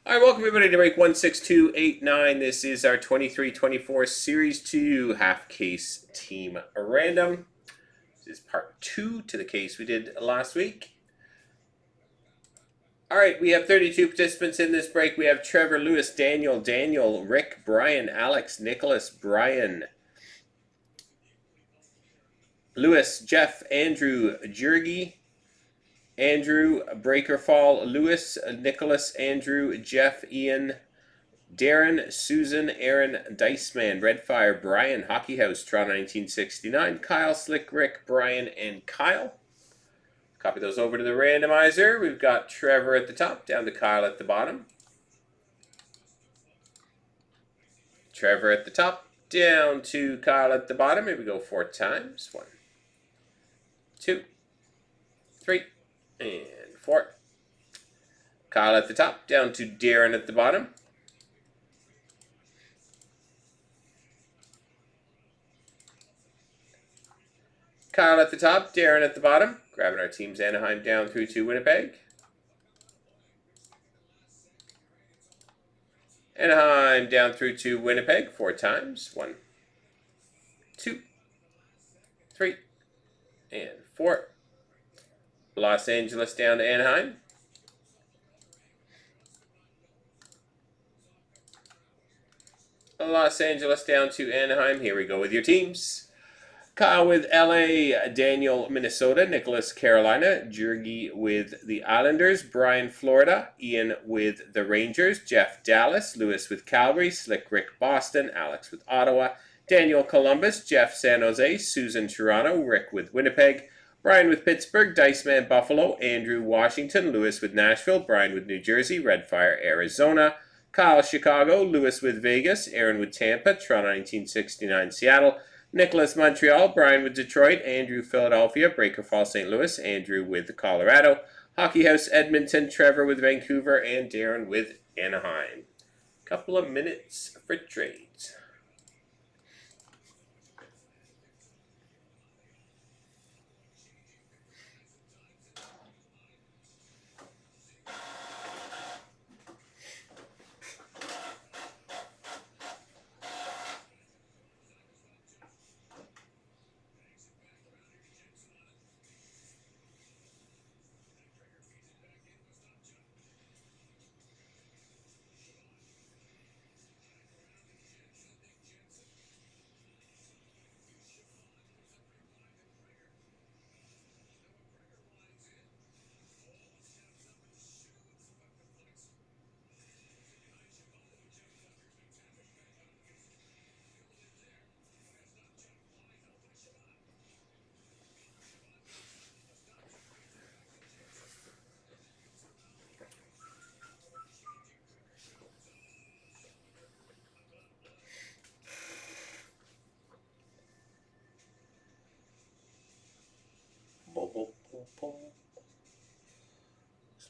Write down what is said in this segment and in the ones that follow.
All right, welcome everybody to break 16289. This is our 23-24 Series 2 half case team random. This is part 2 to the case we did last week. All right, we have 32 participants in this break. We have Trevor, Lewis, Daniel, Rick, Brian, Alex, Nicholas, Brian, Lewis, Jeff, Andrew, Jurgi, Andrew, Breakerfall, Lewis, Nicholas, Andrew, Jeff, Ian, Darren, Susan, Aaron, Diceman, Redfire, Brian, Hockey House, Toronto 1969, Kyle, Slick Rick, Brian, and Kyle. Copy those over to the randomizer. We've got Trevor at the top, down to Kyle at the bottom. Trevor at the top, down to Kyle at the bottom. Here we go 4 times. 1, 2, 3, and 4. Kyle at the top, down to Darren at the bottom. Kyle at the top, Darren at the bottom. Grabbing our teams Anaheim down through to Winnipeg. Anaheim down through to Winnipeg 4 times. 1, 2, 3, and 4. Los Angeles down to Anaheim. Los Angeles down to Anaheim. Here we go with your teams. Kyle with LA, Daniel, Minnesota, Nicholas, Carolina, Jurgi with the Islanders, Brian, Florida, Ian with the Rangers, Jeff, Dallas, Lewis with Calgary, Slick Rick, Boston, Alex with Ottawa, Daniel, Columbus, Jeff, San Jose, Susan, Toronto, Rick with Winnipeg, Brian with Pittsburgh, Diceman, Buffalo, Andrew, Washington, Lewis with Nashville, Brian with New Jersey, Redfire, Arizona, Kyle, Chicago, Lewis with Vegas, Aaron with Tampa, Toronto 1969, Seattle, Nicholas, Montreal, Brian with Detroit, Andrew, Philadelphia, Breakerfall, St. Louis, Andrew with Colorado, Hockey House, Edmonton, Trevor with Vancouver, and Darren with Anaheim. Couple of minutes for trades.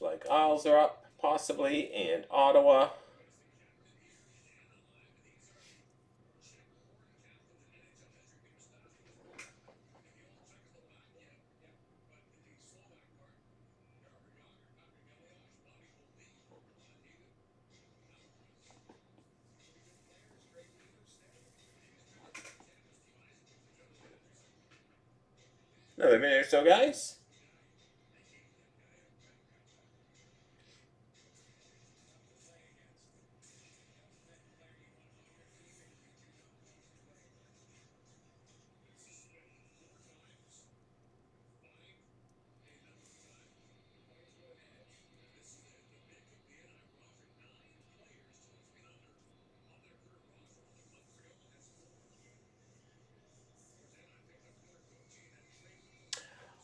Looks like Isles are up, possibly, and Ottawa. Another minute or so, guys.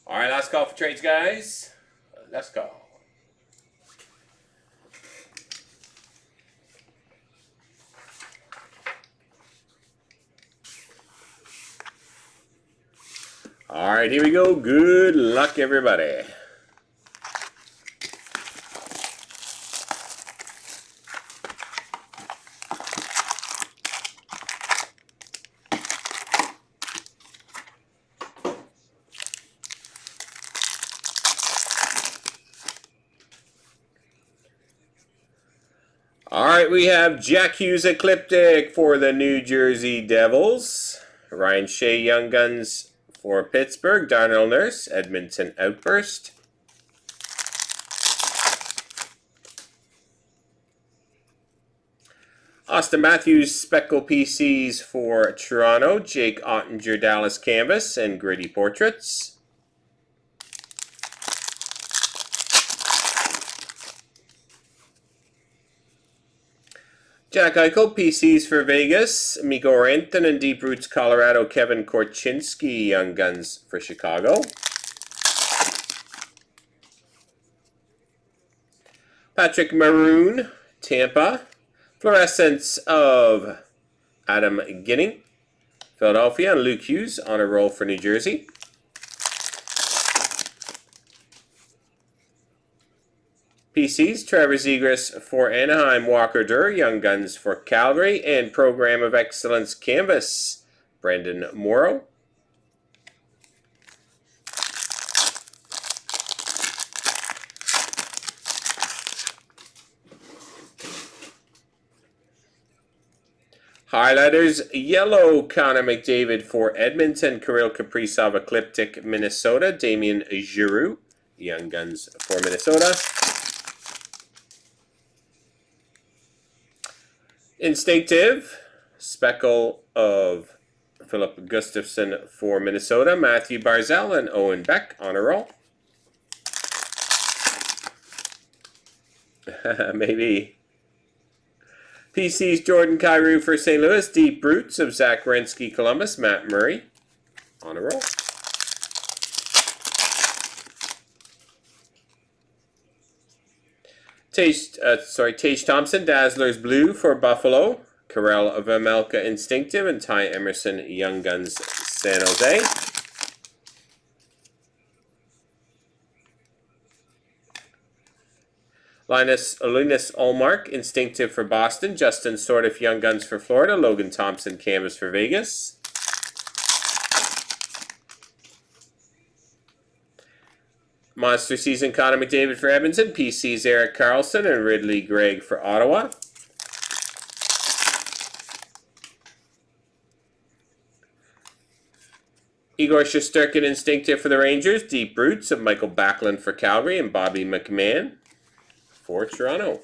All right, last call for trades, guys. Let's go. All right, here we go. Good luck, everybody. All right, we have Jack Hughes Ecliptic for the New Jersey Devils. Ryan Shea Young Guns for Pittsburgh. Darnell Nurse, Edmonton Outburst. Austin Matthews Speckle PCs for Toronto. Jake Ottinger Dallas Canvas and Gritty Portraits. Jack Eichel PCs for Vegas. Mikko Rantanen and Deep Roots Colorado. Kevin Korchinski Young Guns for Chicago. Patrick Maroon Tampa. Fluorescence of Adam Ginning Philadelphia. And Luke Hughes on a roll for New Jersey. PCs, Trevor Zegras for Anaheim, Walker Durr, Young Guns for Calgary, and Program of Excellence Canvas, Brendan Morrow. Highlighters, yellow Connor McDavid for Edmonton, Kirill Kaprizov Ecliptic, Minnesota, Damien Giroux, Young Guns for Minnesota. Instinctive, Speckle of Philip Gustafson for Minnesota, Matthew Barzal and Owen Beck on a roll. Maybe. PC's Jordan Kyrou for St. Louis, Deep Roots of Zach Werenski Columbus, Matt Murray on a roll. Tage Thompson, Dazzlers Blue for Buffalo. Karel Vejmelka Instinctive and Ty Emerson Young Guns San Jose. Linus Ullmark Instinctive for Boston. Justin Sordiff Young Guns for Florida. Logan Thompson Canvas for Vegas. Monster Season Connor McDavid for Edmonton. PC's Eric Carlson and Ridley Gregg for Ottawa. Igor Shesterkin Instinctive for the Rangers. Deep Roots of Michael Backlund for Calgary and Bobby McMahon for Toronto.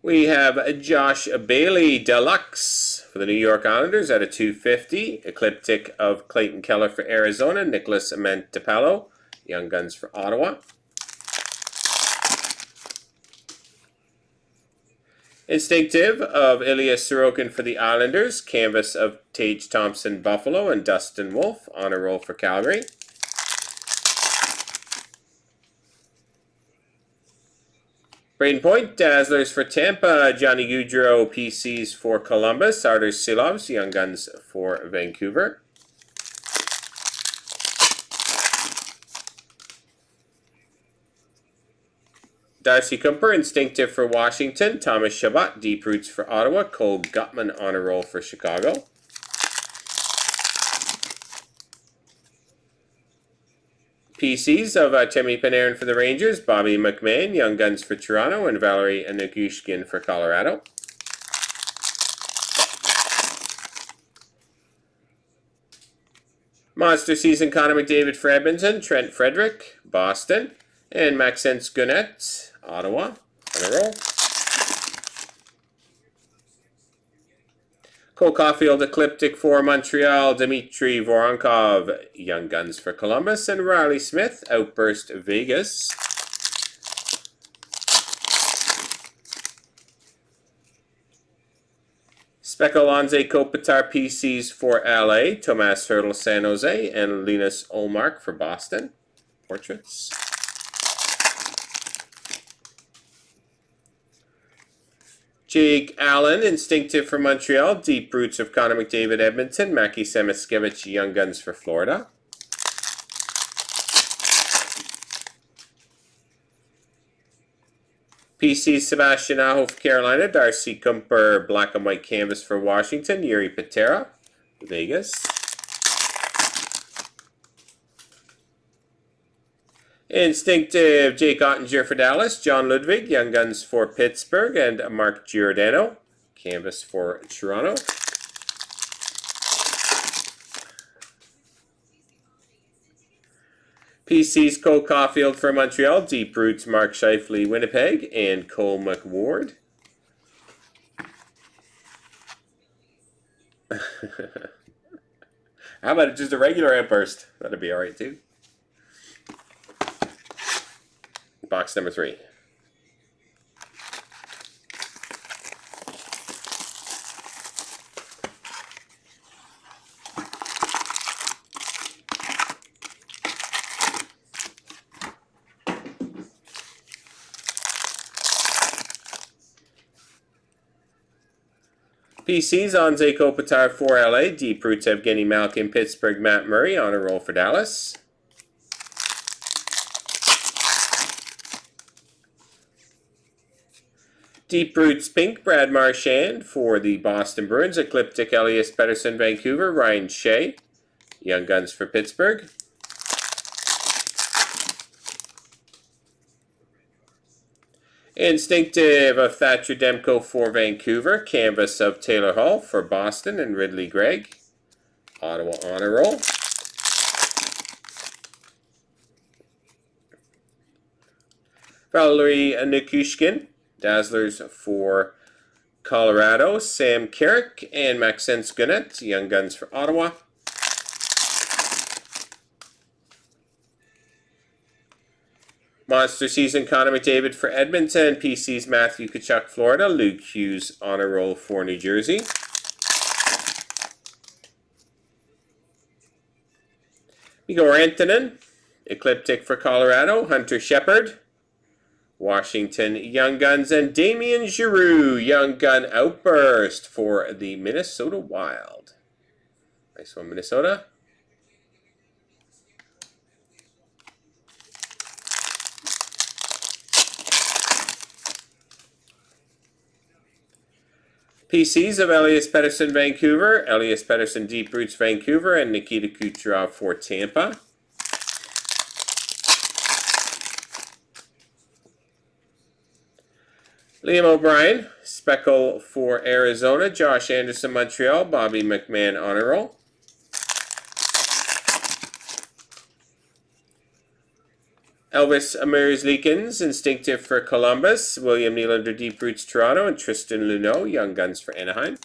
We have Josh Bailey Deluxe for the New York Islanders at a 250. Ecliptic of Clayton Keller for Arizona. Nicholas Mentepalo, Young Guns for Ottawa. Instinctive of Ilya Sorokin for the Islanders. Canvas of Tage Thompson Buffalo and Dustin Wolf on a roll for Calgary. Braden Point, Dazzlers for Tampa, Johnny Gaudreau, PCs for Columbus, Artur Silovs, Young Guns for Vancouver. Darcy Cooper, Instinctive for Washington, Thomas Chabot, Deep Roots for Ottawa, Cole Gutman on a roll for Chicago. PCs of Timmy Panarin for the Rangers, Bobby McMahon, Young Guns for Toronto, and Valerie Nichushkin for Colorado. Monster Season Connor McDavid for Edmonton, Trent Frederick, Boston, and Maxence Gannett, Ottawa, on a roll. Cole Caulfield Ecliptic for Montreal, Dmitry Voronkov, Young Guns for Columbus, and Riley Smith, Outburst Vegas. Spekulonze Kopitar PCs for LA, Tomas Hertl San Jose, and Linus Ullmark for Boston. Portraits. Jake Allen, Instinctive for Montreal, Deep Roots of Connor McDavid Edmonton, Mackie Semiskevich, Young Guns for Florida. PC Sebastian Aho for Carolina. Darcy Kumper, black and white canvas for Washington. Yuri Patera, Vegas. Instinctive, Jake Ottinger for Dallas. John Ludwig, Young Guns for Pittsburgh. And Mark Giordano, canvas for Toronto. PC's Cole Caulfield for Montreal. Deep Roots, Mark Scheifele, Winnipeg. And Cole McWard. How about just a regular outburst? That'd be alright too. Box number 3. PC's Anze Kopitar for LA. Deep Roots, Evgeny Malkin, Pittsburgh, Matt Murray. On a roll for Dallas. Deep Roots Pink, Brad Marchand for the Boston Bruins. Ecliptic, Elias Pettersson, Vancouver. Ryan Shea, Young Guns for Pittsburgh. Instinctive of Thatcher Demko for Vancouver. Canvas of Taylor Hall for Boston and Ridley Gregg. Ottawa Honor Roll. Valerie Nikushkin, Dazzlers for Colorado. Sam Carrick and Maxence Gunet, Young Guns for Ottawa. Monster Season, Connor McDavid for Edmonton. PC's Matthew Tkachuk, Florida. Luke Hughes, Honor Roll for New Jersey. Igor Antonin, Ecliptic for Colorado. Hunter Shepard, Washington, Young Guns. And Damien Giroux, Young Gun Outburst for the Minnesota Wild. Nice one, Minnesota. PCs of Elias Pettersson, Vancouver. Elias Pettersson, Deep Roots, Vancouver. And Nikita Kucherov for Tampa. Liam O'Brien, Speckle for Arizona. Josh Anderson, Montreal. Bobby McMahon, Honor Roll. Elvis Merzlikins, Instinctive for Columbus. William Nylander, Deep Roots, Toronto. And Tristan Luneau, Young Guns for Anaheim.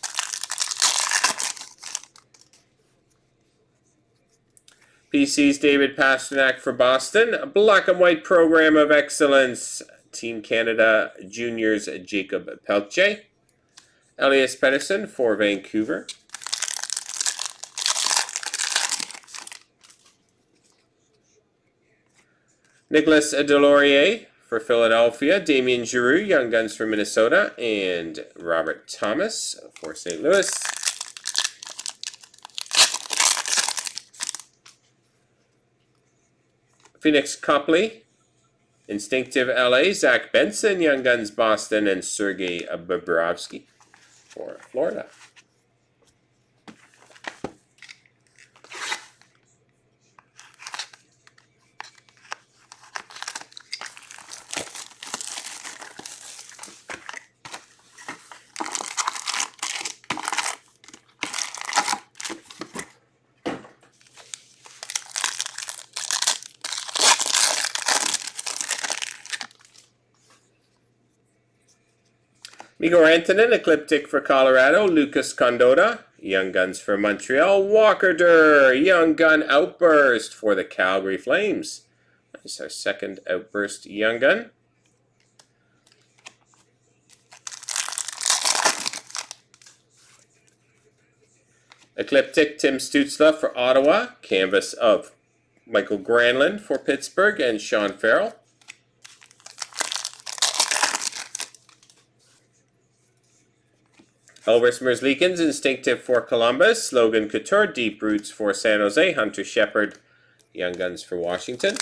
PC's David Pasternak for Boston. A black and white program of excellence. Team Canada Juniors, Jacob Pelche. Elias Pettersson for Vancouver. Nicholas Delorier for Philadelphia. Damien Giroux, Young Guns for Minnesota. And Robert Thomas for St. Louis. Phoenix Copley, Instinctive LA. Zach Benson, Young Guns Boston. And Sergei Bobrovsky for Florida. Igor Antonin, Ecliptic for Colorado. Lucas Condotta, Young Guns for Montreal. Walker Durr, Young Gun Outburst for the Calgary Flames. Nice, our second Outburst Young Gun. Ecliptic, Tim Stützle for Ottawa. Canvas of Michael Granlund for Pittsburgh and Sean Farrell. Elvis Merzlikins, Instinctive for Columbus. Logan Couture, Deep Roots for San Jose. Hunter Shepard, Young Guns for Washington.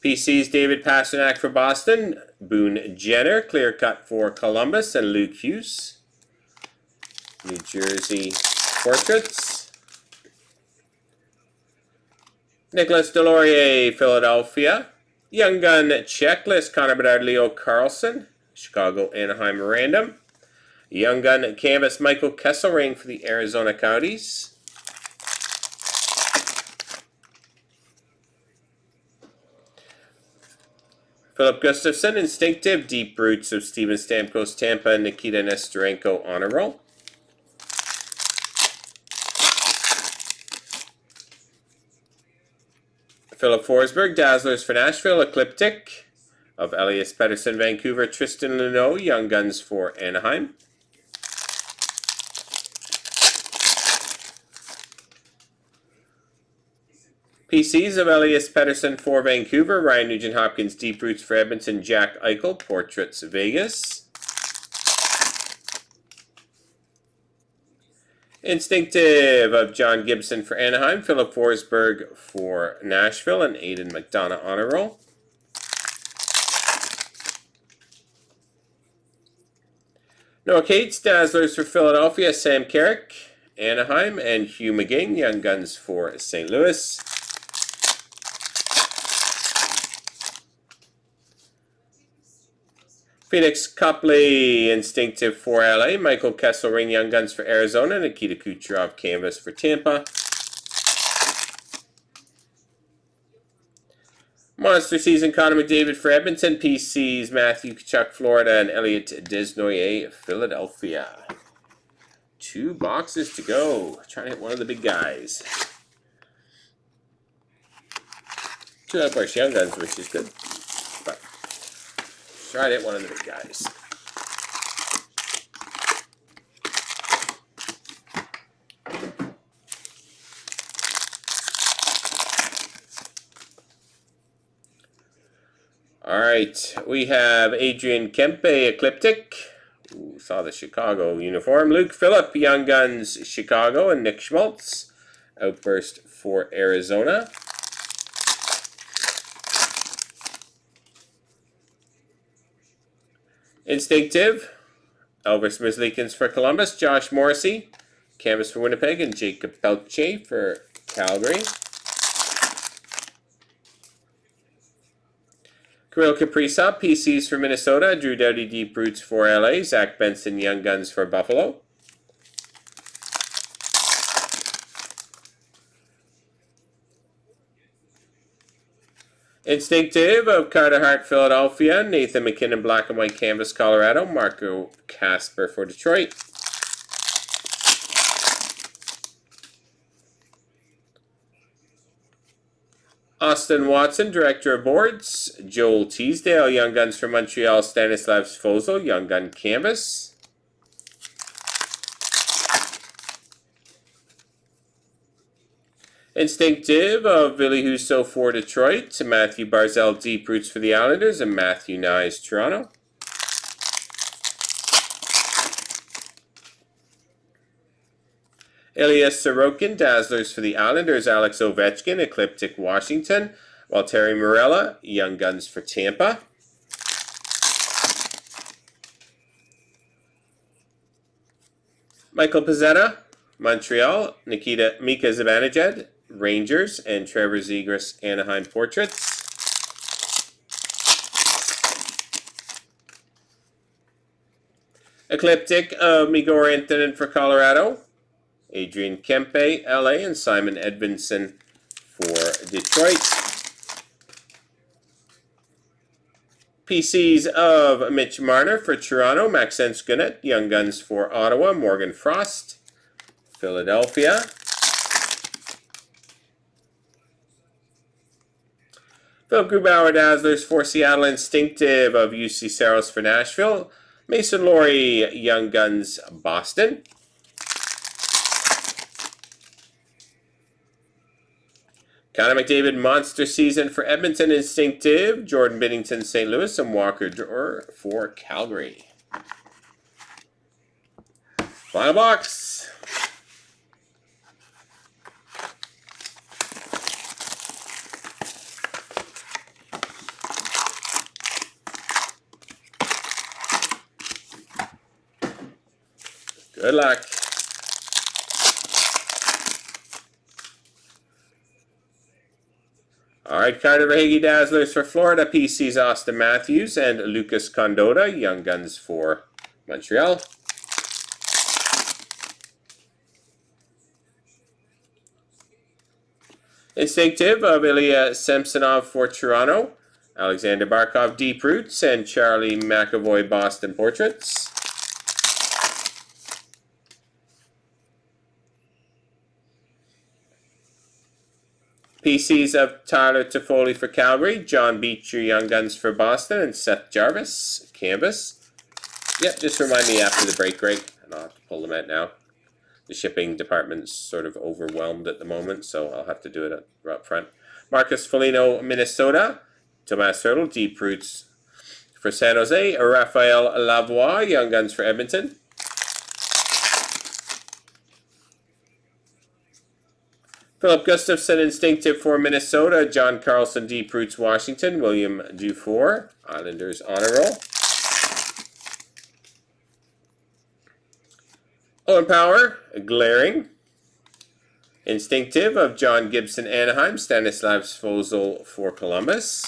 PC's David Pastrnak for Boston. Boone Jenner, clear cut for Columbus. And Luke Hughes. New Jersey portraits. Nicholas Delorier, Philadelphia. Young Gun checklist, Connor Bedard, Leo Carlson. Chicago, Anaheim, random. Young Gun canvas, Michael Kesselring for the Arizona Coyotes. Philip Gustafson, instinctive, deep roots of Steven Stamkos, Tampa, Nikita Nestorenko, honor roll. Philip Forsberg, Dazzlers for Nashville, Ecliptic of Elias Pettersson, Vancouver, Tristan Luneau, Young Guns for Anaheim. PCs of Elias Pettersson for Vancouver, Ryan Nugent-Hopkins, Deep Roots for Edmonton, Jack Eichel, Portraits Vegas. Instinctive of John Gibson for Anaheim, Philip Forsberg for Nashville, and Aidan McDonough honor roll. Noah Cates, Dazzlers for Philadelphia, Sam Carrick, Anaheim, and Hugh McGing, Young Guns for St. Louis. Phoenix Copley, instinctive for LA. Michael Kesselring, Young Guns for Arizona. Nikita Kucherov, canvas for Tampa. Monster Season, Connor McDavid for Edmonton. PCs, Matthew Tkachuk, Florida, and Elliot Desnoyers, Philadelphia. 2 boxes to go. Trying to hit one of the big guys. 2 of course Young Guns, which is good. But try to hit one of the big guys. All right, we have Adrian Kempe, Ecliptic. Ooh, saw the Chicago uniform. Luke Phillip, Young Guns, Chicago, and Nick Schmaltz, Outburst for Arizona. Instinctive, Elvis Merzlikins for Columbus, Josh Morrissey, canvas for Winnipeg, and Jacob Pelche for Calgary. Kirill Kaprizov, PCs for Minnesota, Drew Doughty, Deep Roots for LA, Zach Benson, Young Guns for Buffalo. Instinctive of Carter Hart, Philadelphia, Nathan McKinnon, Black and White Canvas, Colorado, Marco Casper for Detroit. Austin Watson, Director of Boards, Joel Teasdale, Young Guns for Montreal, Stanislav Svozil, Young Gun Canvas. Instinctive of Billy Husso for Detroit, Matthew Barzal, Deep Roots for the Islanders, and Matthew Nyes, Toronto. Elias Sorokin, Dazzlers for the Islanders, Alex Ovechkin, Ecliptic, Washington, Valtteri Morella, Young Guns for Tampa. Michael Pezzetta, Montreal, Mika Zibanejad, Rangers, and Trevor Zegras, Anaheim Portraits. Ecliptic of Migor Antonin for Colorado, Adrian Kempe, LA, and Simon Edvinsson for Detroit. PCs of Mitch Marner for Toronto, Maxence Gunnett, Young Guns for Ottawa, Morgan Frost, Philadelphia. Philip Grubauer, Dazzlers for Seattle, Instinctive of UC Saros for Nashville, Mason Laurie, Young Guns, Boston. Connor McDavid, Monster Season for Edmonton, Instinctive, Jordan Binnington, St. Louis, and Walker Duehr for Calgary. Final box. Good luck. All right, Carter Verhaeghe Dazzlers for Florida. PC's Austin Matthews and Lucas Condotta. Young Guns for Montreal. Instinctive of Ilya Samsonov for Toronto. Alexander Barkov Deep Roots and Charlie McAvoy Boston Portraits. PCs of Tyler Toffoli for Calgary, John Beecher Young Guns for Boston, and Seth Jarvis Canvas. Yep, just remind me after the break, Greg, and I'll have to pull them out now. The shipping department's sort of overwhelmed at the moment, so I'll have to do it up front. Marcus Foligno, Minnesota. Tomas Hurdle, Deep Roots for San Jose. Raphael Lavoie, Young Guns for Edmonton. Philip Gustafson, Instinctive for Minnesota. John Carlson, Deep Roots, Washington. William Dufour, Islanders Honor Roll. Owen Power, Glaring. Instinctive of John Gibson, Anaheim. Stanislav Svozil for Columbus.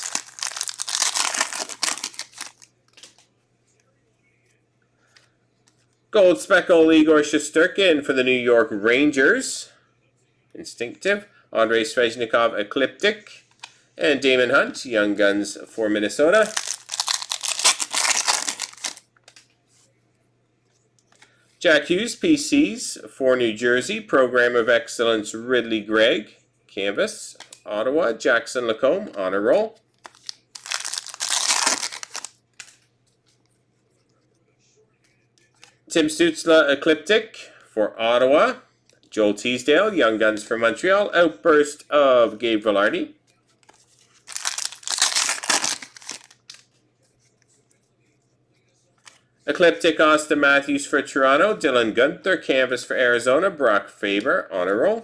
Gold Speckle, Igor Shesterkin for the New York Rangers. Instinctive. Andrei Svechnikov, Ecliptic. And Damon Hunt, Young Guns for Minnesota. Jack Hughes, PCs for New Jersey. Program of Excellence, Ridley Gregg. Canvas. Ottawa. Jackson Lacombe, Honor Roll. Tim Stützle, Ecliptic for Ottawa. Joel Teasdale, Young Guns for Montreal. Outburst of Gabe Velarde. Ecliptic, Austin Matthews for Toronto. Dylan Gunther, Canvas for Arizona. Brock Faber, Honor Roll.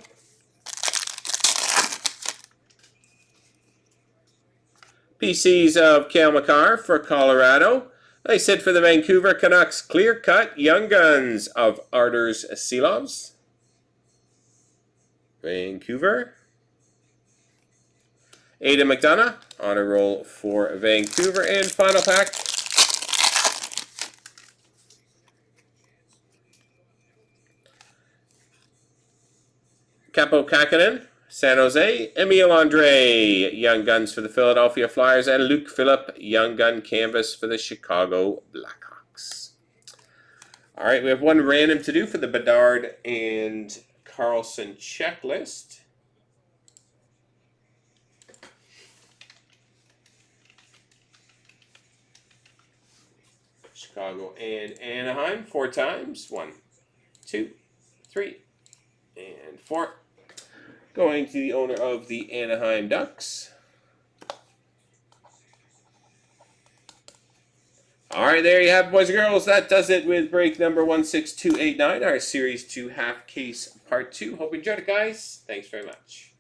PCs of Cale Makar for Colorado. I said for the Vancouver Canucks, Clear Cut, Young Guns of Arturs Silovs. Vancouver. Aidan McDonough, Honor Roll for Vancouver. And final pack. Capo Kakkonen, San Jose. Emile Andre, Young Guns for the Philadelphia Flyers. And Luke Phillip, Young Gun Canvas for the Chicago Blackhawks. All right, we have one random to do for the Bedard and Carlson checklist. Chicago and Anaheim 4 times. 1, 2, 3, and 4. Going to the owner of the Anaheim Ducks. All right, there you have it, boys and girls. That does it with break number 16289, our Series 2 half case part 2. Hope you enjoyed it, guys. Thanks very much.